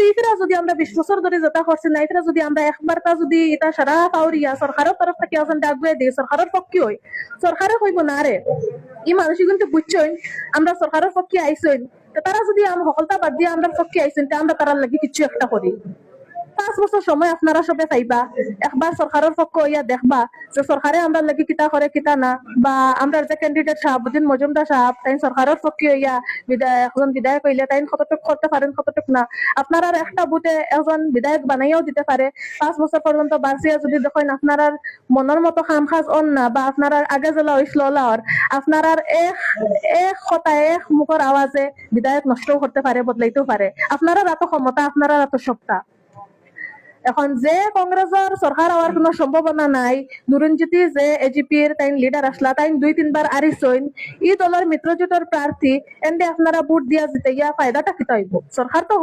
যদি ইফরা যদি আমরা 20 বছর ধরে যেটা করছি না ইফরা যদি আমরা একবারটা যদি এটা সারা পাউরিয়া সরকারের তরফ থেকে আসেন ডাকবে দিই সরকারের পক্ষে হই সরকারে কইব না রে ই মানুষ কিন্তু বুঝছেন আমরা সরকারের পক্ষে আইসেন তারা যদি আমরা সকলটা বাদ দিয়ে আমরা পক্ষে আইসেন আমরা তারার লাগি কিছু একটা করি 5 বছর সময় আপনারা সবে পাইবা একবার সরকারের পক্ষ ইয়া দেখবা যে সরকারে আমরা লাগি কিতা করে কিতা না বা আমরা যে ক্যান্ডিডেট শাহাবুদ্দিন মজুমদার সাহেব তাই সরকারের পক্ষে ইয়া একজন বিধায়ক হইলে তাই কতটুক করতে পারেন কতটুক না আপনারা একটা বুথে একজন বিধায়ক বানাইয়াও দিতে পারে 5 বছর পর্যন্ত বাড়ছিয়া যদি দেখেন আপনারা মনের মতো কাম কাজ অন না বা আপনারা আগে জ্বলা হইছিল আপনারা এক কথা এক মুখের আওয়াজে বিধায়ক নষ্টও করতে পারে বদলাইতেও পারে আপনারা এত ক্ষমতা আপনারা এত সত্তা এখন যে কংগ্রেসের সরকার হওয়ার কোনো সম্ভাবনা নাই নুরুনজ্যোতি যে এজিপির তাই লিডার আসলা তাই 2-3 বার আরিসইন ই দলের মিত্রজোটের প্রার্থী এন্ডে আপনারা ভোট দিয়া জিতে গিয়া ফায়দাটা কি হইব সরকার তো